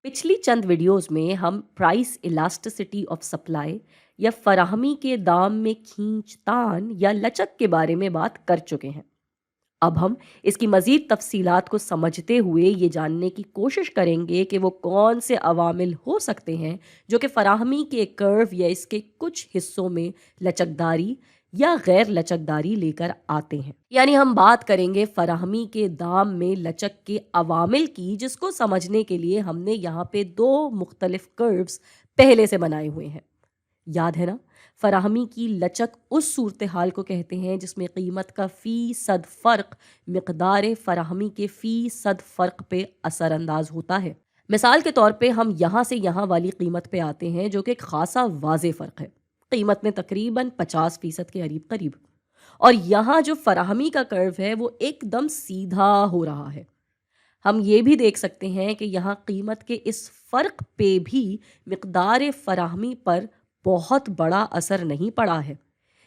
पिछली चंद वीडियोस में हम प्राइस इलास्टिसिटी ऑफ सप्लाई या फराहमी के दाम में खींचतान या लचक के बारे में बात कर चुके हैं। अब हम इसकी मजीद तफसीलात को समझते हुए ये जानने की कोशिश करेंगे कि वो कौन से अवामिल हो सकते हैं जो कि फराहमी के कर्व या इसके कुछ हिस्सों में लचकदारी या गैर लचकदारी लेकर आते हैं। यानी हम बात करेंगे फराहमी के दाम में लचक के अवामिल की, जिसको समझने के लिए हमने यहाँ पे दो मुख्तलिफ कर्व्स पहले से बनाए हुए हैं। याद है ना? फराहमी की लचक उस सूरत हाल को कहते हैं जिसमें कीमत का फ़ीसद फ़र्क मिक़दार फराहमी के फ़ीसद फ़र्क पे असरअंदाज होता है। मिसाल के तौर पे हम यहाँ से यहाँ वाली कीमत पे आते हैं जो कि एक खासा वाज़े फ़र्क है, कीमत में तकरीबन 50% के करीब करीब। और यहाँ जो फराहमी का कर्व है वो एकदम सीधा हो रहा है। हम ये भी देख सकते हैं कि यहाँ कीमत के इस फ़र्क पे भी मिक़दार फराहमी पर बहुत बड़ा असर नहीं पड़ा है,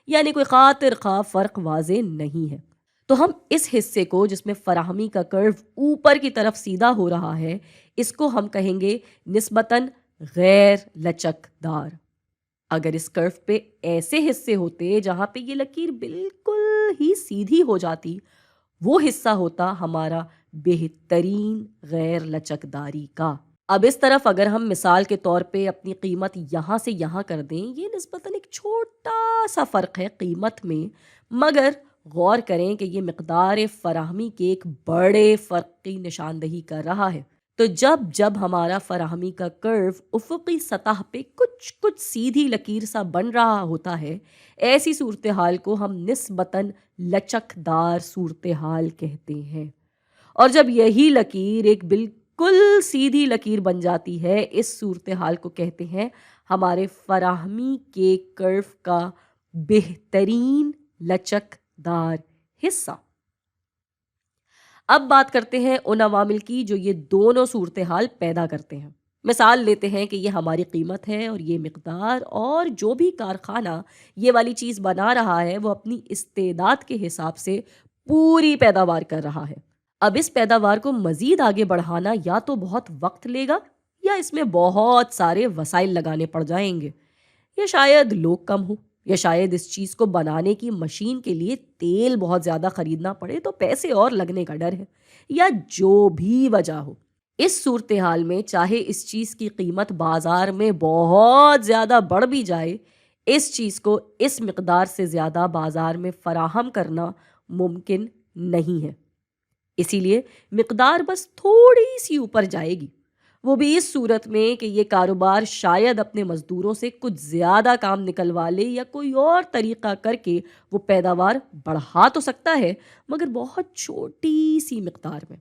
यानी कोई खातिर खा फ़र्क वाज़े नहीं है। तो हम इस हिस्से को जिसमें फराहमी का कर्व ऊपर की तरफ सीधा हो रहा है, इसको हम कहेंगे निस्बतन गैर लचकदार। अगर इस कर्व पे ऐसे हिस्से होते जहाँ पे ये लकीर बिल्कुल ही सीधी हो जाती, वो हिस्सा होता हमारा बेहतरीन गैर लचकदारी का। अब इस तरफ अगर हम मिसाल के तौर पे अपनी कीमत यहाँ से यहाँ कर दें, ये निस्बतन एक छोटा सा फ़र्क है कीमत में, मगर गौर करें कि ये मिक़दार फराहमी के एक बड़े फ़र्क की निशानदही कर रहा है। तो जब जब हमारा फराहमी का कर्व उफ़क़ी सतह पे कुछ कुछ सीधी लकीर सा बन रहा होता है, ऐसी सूरत हाल को हम निस्बतन लचकदार सूरत हाल कहते हैं। और जब यही लकीर एक बिल्कुल सीधी लकीर बन जाती है, इस सूरत हाल को कहते हैं हमारे फराहमी के कर्व का बेहतरीन लचकदार हिस्सा। अब बात करते हैं उन अवामिल की जो ये दोनों सूरत हाल पैदा करते हैं। मिसाल लेते हैं कि ये हमारी कीमत है और ये मिक़दार, और जो भी कारखाना ये वाली चीज़ बना रहा है वो अपनी इस्तेदाद के हिसाब से पूरी पैदावार कर रहा है। अब इस पैदावार को मज़ीद आगे बढ़ाना या तो बहुत वक्त लेगा या इसमें बहुत सारे वसाइल लगाने पड़ जाएंगे, या शायद लोग कम हो, या शायद इस चीज़ को बनाने की मशीन के लिए तेल बहुत ज़्यादा ख़रीदना पड़े तो पैसे और लगने का डर है, या जो भी वजह हो। इस सूरत हाल में चाहे इस चीज़ की कीमत बाज़ार में बहुत ज़्यादा बढ़ भी जाए, इस चीज़ को इस मिक़दार से ज़्यादा बाज़ार में फ़राहम करना मुमकिन नहीं है। इसीलिए मिक़दार बस थोड़ी सी ऊपर जाएगी, वो भी इस सूरत में कि ये कारोबार शायद अपने मज़दूरों से कुछ ज़्यादा काम निकलवा ले या कोई और तरीक़ा करके वो पैदावार बढ़ा तो सकता है, मगर बहुत छोटी सी मिक़दार में।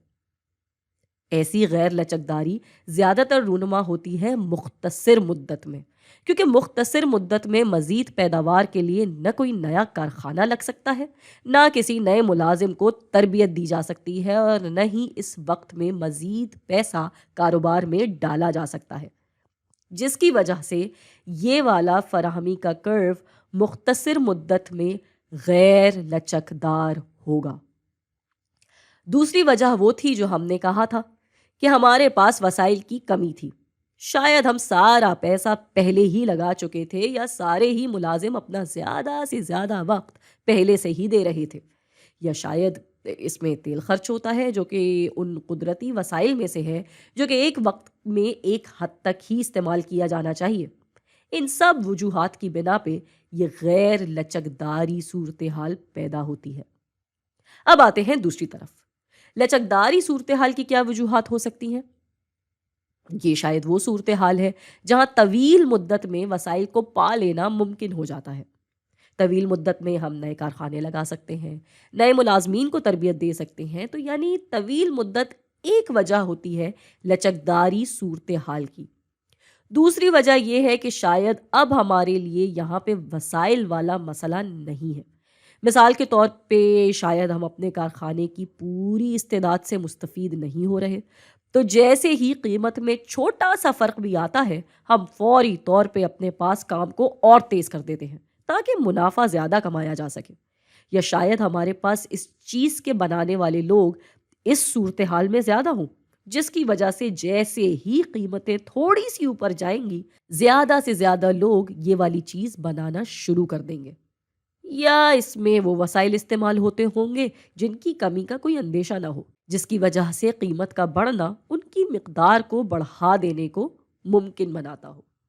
ऐसी गैर लचकदारी ज़्यादातर रूनुमा होती है मुख्तसर मुद्दत में, क्योंकि मुख्तसर मुद्दत में मज़ीद पैदावार के लिए न कोई नया कारखाना लग सकता है, ना किसी नए मुलाजिम को तरबियत दी जा सकती है, और न ही इस वक्त में मज़ीद पैसा कारोबार में डाला जा सकता है, जिसकी वजह से ये वाला फराहमी का कर्व मुख्तसर मुद्दत में गैर लचकदार होगा। दूसरी वजह वो थी जो हमने कहा था कि हमारे पास वसाइल की कमी थी। शायद हम सारा पैसा पहले ही लगा चुके थे, या सारे ही मुलाजिम अपना ज़्यादा से ज़्यादा वक्त पहले से ही दे रहे थे, या शायद इसमें तेल खर्च होता है जो कि उन कुदरती वसाइल में से है जो कि एक वक्त में एक हद तक ही इस्तेमाल किया जाना चाहिए। इन सब वजूहात की बिना पे ये गैर लचकदारी सूरत हाल पैदा होती है। अब आते हैं दूसरी तरफ, लचकदारी सूरत हाल की क्या वजूहात हो सकती हैं? ये शायद वो सूरत हाल है जहां तवील मुद्दत में वसाइल को पा लेना मुमकिन हो जाता है। तवील मुद्दत में हम नए कारखाने लगा सकते हैं, नए मुलाजमीन को तरबियत दे सकते हैं। तो यानी तवील मुद्दत एक वजह होती है लचकदारी सूरत हाल की। दूसरी वजह यह है कि शायद अब हमारे लिए यहाँ पे वसाइल वाला मसला नहीं है। मिसाल के तौर पे शायद हम अपने कारखाने की पूरी इस्तेदाद से मुस्तफ़ीद नहीं हो रहे, तो जैसे ही कीमत में छोटा सा फ़र्क भी आता है, हम फौरी तौर पे अपने पास काम को और तेज़ कर देते हैं ताकि मुनाफा ज़्यादा कमाया जा सके। या शायद हमारे पास इस चीज़ के बनाने वाले लोग इस सूरत हाल में ज़्यादा हों, جس کی وجہ سے جیسے ہی قیمتیں تھوڑی سی اوپر جائیں گی، زیادہ سے زیادہ لوگ یہ والی چیز بنانا شروع کر دیں گے، یا اس میں وہ وسائل استعمال ہوتے ہوں گے جن کی کمی کا کوئی اندیشہ نہ ہو، جس کی وجہ سے قیمت کا بڑھنا ان کی مقدار کو بڑھا دینے کو ممکن بناتا ہو۔